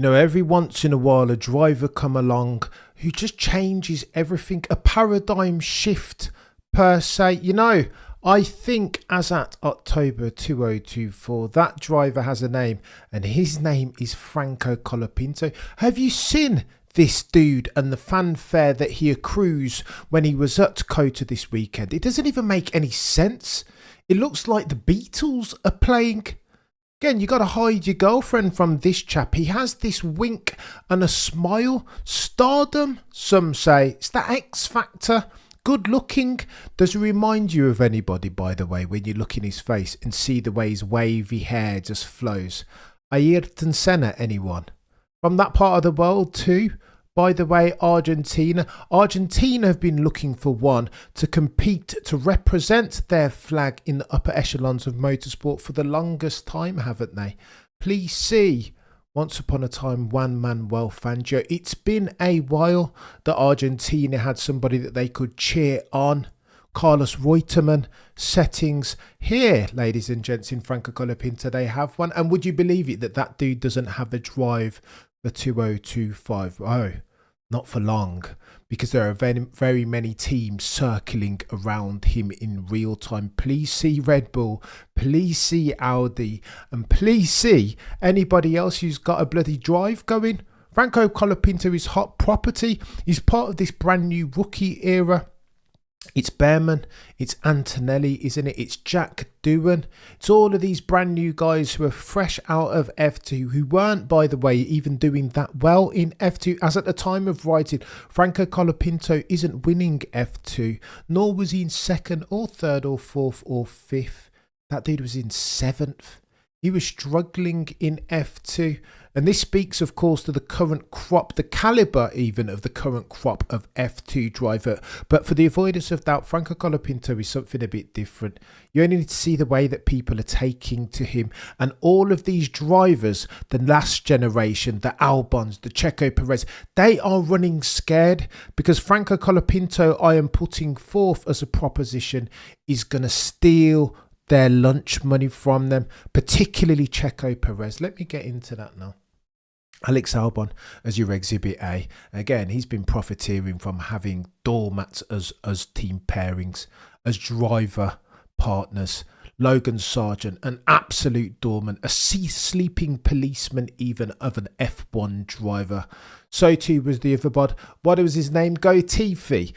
You know, every once in a while a driver come along who just changes everything, a paradigm shift per se. You know, I think as at October 2024, that driver has a name, and his name is Franco Colapinto. Have you seen this dude and the fanfare that he accrues when he was at Kota this weekend? It doesn't even make any sense. It looks like the Beatles are playing. Again, you got to hide your girlfriend from this chap. He has this wink and a smile. Stardom, some say. It's that X Factor. Good looking. Does it remind you of anybody, by the way, when you look in his face and see the way his wavy hair just flows? Ayrton Senna, anyone? From that part of the world too? By the way, Argentina have been looking for one to compete, to represent their flag in the upper echelons of motorsport for the longest time, haven't they? Please see, once upon a time, Juan Manuel Fangio. It's been a while that Argentina had somebody that they could cheer on. Carlos Reutemann, settings. Here, ladies and gents, in Franco Colapinto, they have one. And would you believe it that that dude doesn't have a drive for 2025? Oh, not for long, because there are very many teams circling around him in real time. Please see Red Bull, please see Audi, and please see anybody else who's got a bloody drive going. Franco Colapinto is hot property. He's part of this brand new rookie era. It's Behrman, it's Antonelli, isn't it? It's Jack Doohan. It's all of these brand new guys who are fresh out of F2, who weren't, by the way, even doing that well in F2. As at the time of writing, Franco Colapinto isn't winning F2, nor was he in second or third or fourth or fifth. That dude was in seventh. He was struggling in F2. And this speaks, of course, to the current crop, the calibre even of the current crop of F2 driver. But for the avoidance of doubt, Franco Colapinto is something a bit different. You only need to see the way that people are taking to him. And all of these drivers, the last generation, the Albons, the Checo Perez, they are running scared because Franco Colapinto, I am putting forth as a proposition, is going to steal their lunch money from them, particularly Checo Perez. Let me get into that now. Alex Albon as your Exhibit A. Again, he's been profiteering from having doormats as team pairings, as driver partners. Logan Sargent, an absolute doorman, a sleeping policeman even of an F1 driver. So too was the other bod. What was his name? Go Tiffy,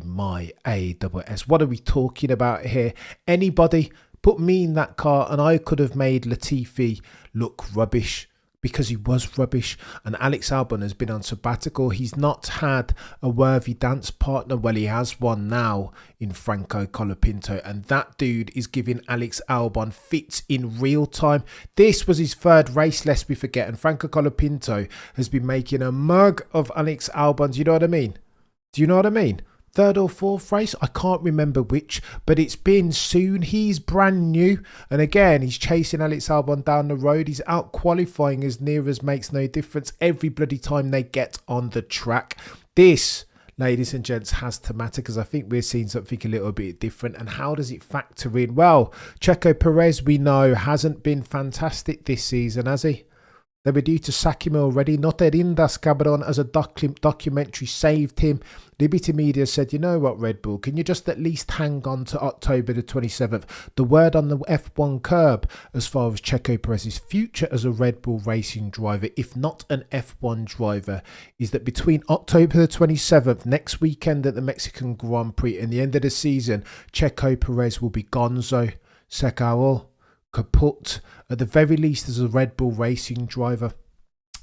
my AWS. What are we talking about here? Anybody put me in that car and I could have made Latifi look rubbish, because he was rubbish. And Alex Albon has been on sabbatical. He's not had a worthy dance partner. Well, he has one now in Franco Colapinto, and that dude is giving Alex Albon fits in real time. This was his third race, lest we forget, and Franco Colapinto has been making a mug of Alex Albon. Do you know what I mean? Do you know what I mean? Third or fourth race, I can't remember which, but it's been soon. He's brand new, and again, he's chasing Alex Albon down the road. He's out qualifying as near as makes no difference every bloody time they get on the track. This, ladies and gents, has to matter, because I think we're seeing something a little bit different. And how does it factor in? Well, Checo Perez, we know, hasn't been fantastic this season, has he? They were due to sack him already. Not that Indas Cameron as a documentary saved him. Liberty Media said, you know what, Red Bull, can you just at least hang on to October the 27th? The word on the F1 curb as far as Checo Perez's future as a Red Bull racing driver, if not an F1 driver, is that between October the 27th, next weekend at the Mexican Grand Prix, and the end of the season, Checo Perez will be gonzo, secao, kaput, at the very least as a Red Bull racing driver.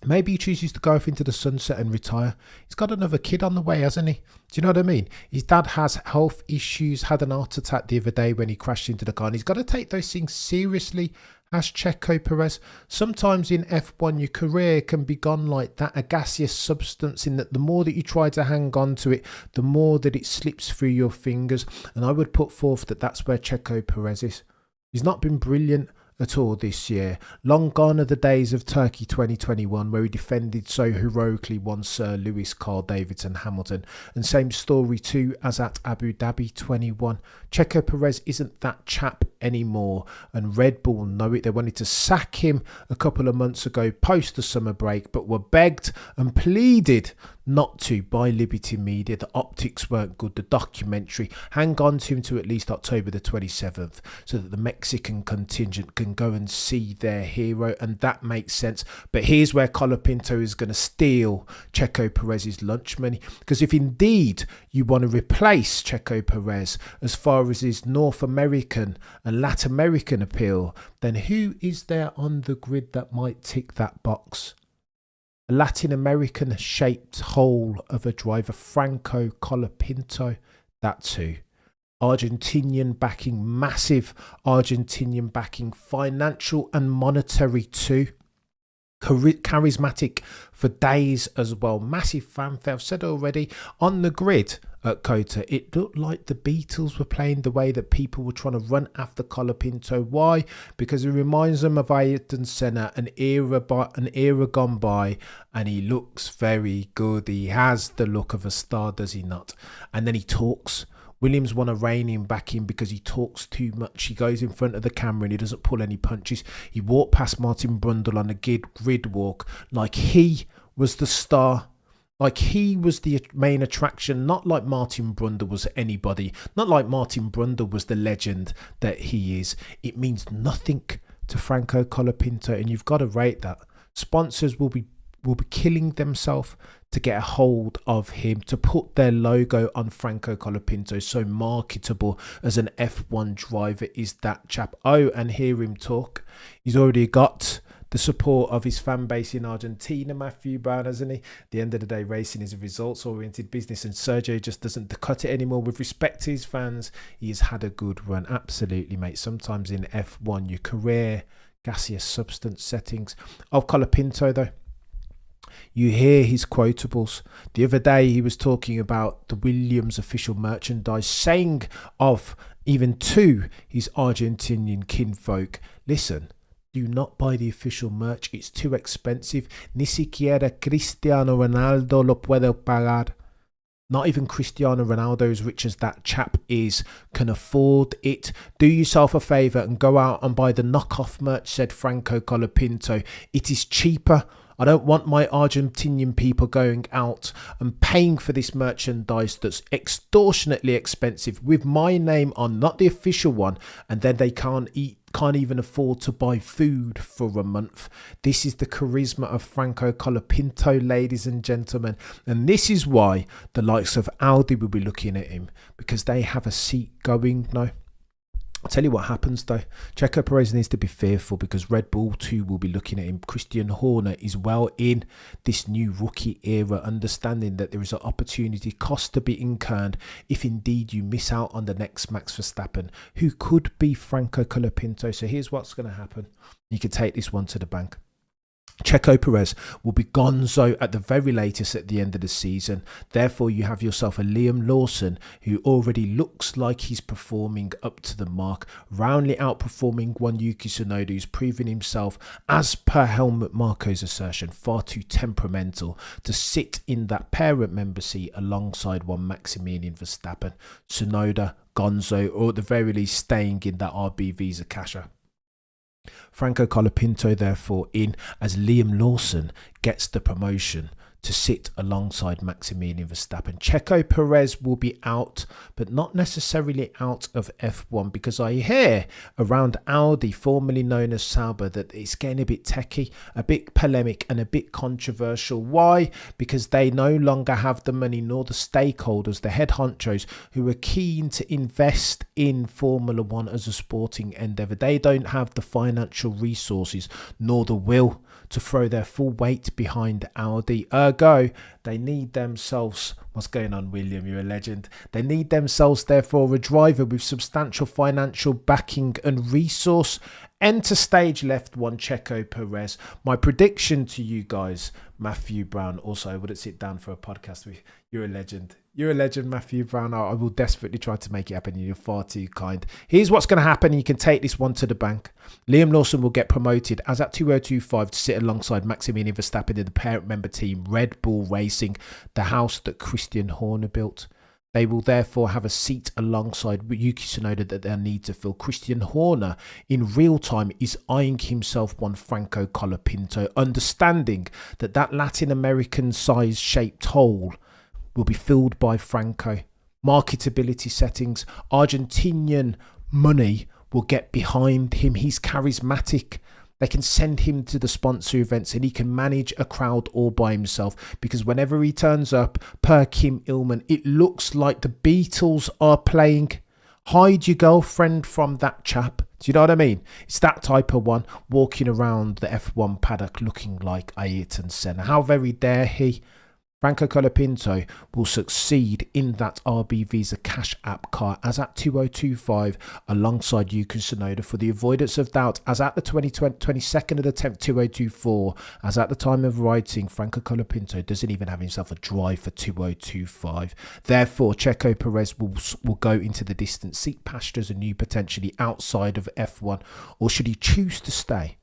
Maybe he chooses to go off into the sunset and retire. He's got another kid on the way, hasn't he? Do you know what I mean? His dad has health issues, had an heart attack the other day when he crashed into the car, and he's got to take those things seriously, as Checo Perez. Sometimes in F1 your career can be gone like that, a gaseous substance, in that the more that you try to hang on to it, the more that it slips through your fingers. And I would put forth that that's where Checo Perez is. He's not been brilliant at all this year. Long gone are the days of Turkey 2021 where he defended so heroically one Sir Lewis, Carl Davidson, Hamilton. And same story too as at Abu Dhabi 21. Checo Perez isn't that chap anymore, and Red Bull know it. They wanted to sack him a couple of months ago post the summer break, but were begged and pleaded not to by Liberty Media. The optics weren't good, the documentary. Hang on to him to at least October the 27th so that the Mexican contingent can go and see their hero, and that makes sense. But here's where Colapinto is going to steal Checo Perez's lunch money, because if indeed you want to replace Checo Perez as far as his North American and Latin American appeal, then who is there on the grid that might tick that box? A Latin American shaped hole of a driver, Franco Colapinto, that's who. Argentinian backing, massive Argentinian backing, financial and monetary too. Charismatic for days as well. Massive fanfare. I've said already, on the grid at COTA, it looked like the Beatles were playing the way that people were trying to run after Colapinto. Why? Because it reminds them of Ayrton Senna, an era gone by, and he looks very good. He has the look of a star, does he not? And then he talks. Williams want to rein him back in because he talks too much. He goes in front of the camera and he doesn't pull any punches. He walked past Martin Brundle on a grid walk like he was the star, like he was the main attraction, not like Martin Brundle was anybody, not like Martin Brundle was the legend that he is. It means nothing to Franco Colapinto, and you've got to rate that. Sponsors will be killing themselves to get a hold of him, to put their logo on Franco Colapinto. So marketable as an F1 driver is that chap. Oh, and hear him talk. He's already got the support of his fan base in Argentina, Matthew Brown, hasn't he? At the end of the day, racing is a results-oriented business, and Sergio just doesn't cut it anymore. With respect to his fans, he has had a good run. Absolutely, mate. Sometimes in F1, your career, gaseous substance settings. Of Colapinto, though, you hear his quotables. The other day he was talking about the Williams official merchandise, saying of even to his Argentinian kinfolk, listen, do not buy the official merch, it's too expensive. Ni siquiera Cristiano Ronaldo lo puede pagar. Not even Cristiano Ronaldo, as rich as that chap is, can afford it. Do yourself a favour and go out and buy the knockoff merch, said Franco Colapinto. It is cheaper. I don't want my Argentinian people going out and paying for this merchandise that's extortionately expensive with my name on, not the official one, and then they can't even afford to buy food for a month. This is the charisma of Franco Colapinto, ladies and gentlemen, and this is why the likes of Audi will be looking at him, because they have a seat going now. I'll tell you what happens though. Checo Perez needs to be fearful because Red Bull too will be looking at him. Christian Horner is well in this new rookie era, understanding that there is an opportunity cost to be incurred if indeed you miss out on the next Max Verstappen, who could be Franco Colapinto. So here's what's going to happen. You can take this one to the bank. Checo Perez will be gonzo at the very latest at the end of the season. Therefore, you have yourself a Liam Lawson who already looks like he's performing up to the mark, roundly outperforming one Yuki Tsunoda who's proven himself, as per Helmut Marko's assertion, far too temperamental to sit in that parent member seat alongside one Maximilian Verstappen. Tsunoda, gonzo, or at the very least staying in that RB Visa casher. Franco Colapinto, therefore, in as Liam Lawson gets the promotion to sit alongside Maximilian Verstappen. Checo Perez will be out, but not necessarily out of F1, because I hear around Audi, formerly known as Sauber, that it's getting a bit techie, a bit polemic and a bit controversial. Why? Because they no longer have the money nor the stakeholders, the head honchos, who are keen to invest in Formula One as a sporting endeavour. They don't have the financial resources nor the will to throw their full weight behind Audi. Ergo, they need themselves, what's going on, William? You're a legend. They need themselves, therefore, a driver with substantial financial backing and resource. Enter stage left one, Checo Perez. My prediction to you guys, Matthew Brown. Also, I wouldn't sit down for a podcast with you. You're a legend. You're a legend, Matthew Brown. I will desperately try to make it happen. You're far too kind. Here's what's going to happen. You can take this one to the bank. Liam Lawson will get promoted as at 2025 to sit alongside Maximilian Verstappen in the parent member team Red Bull Racing, the house that Christian Horner built. They will therefore have a seat alongside Yuki Tsunoda that they'll need to fill. Christian Horner, in real time, is eyeing himself one Franco Colapinto, understanding that that Latin American size shaped hole will be filled by Franco. Marketability settings, Argentinian money will get behind him. He's charismatic. They can send him to the sponsor events and he can manage a crowd all by himself, because whenever he turns up, per Kim Illman, it looks like the Beatles are playing. Hide your girlfriend from that chap. Do you know what I mean? It's that type of one, walking around the F1 paddock looking like Ayrton Senna. How very dare he? Franco Colapinto will succeed in that RB Visa Cash App car as at 2025 alongside Yuki Tsunoda. For the avoidance of doubt, as at the 22nd of the 10th 2024, as at the time of writing, Franco Colapinto doesn't even have himself a drive for 2025. Therefore, Checo Perez will go into the distant seat pastures anew, potentially outside of F1, or should he choose to stay?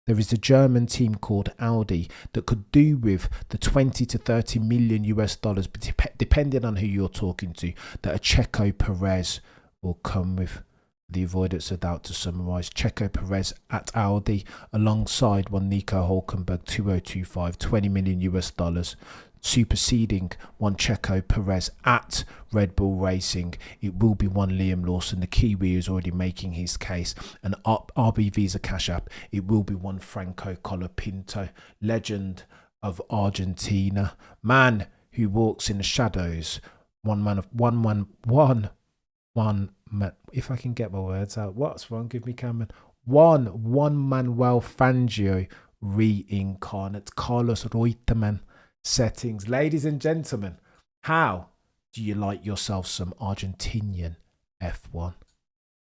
There is a German team called Audi that could do with the 20 to 30 million US dollars, depending on who you're talking to, that a Checo Perez will come with. The avoidance of doubt, to summarise, Checo Perez at Audi alongside one Nico Hulkenberg, 2025, 20 million US dollars. Superseding one Checo Perez at Red Bull Racing, it will be one Liam Lawson, the Kiwi, who's already making his case. And RB Visa Cash App, it will be one Franco Colapinto, legend of Argentina, man who walks in the shadows. One man. If I can get my words out, what's wrong? Give me Cameron. One Manuel Fangio reincarnate, Carlos Reutemann. Settings. Ladies and gentlemen, how do you like yourself some Argentinian F1?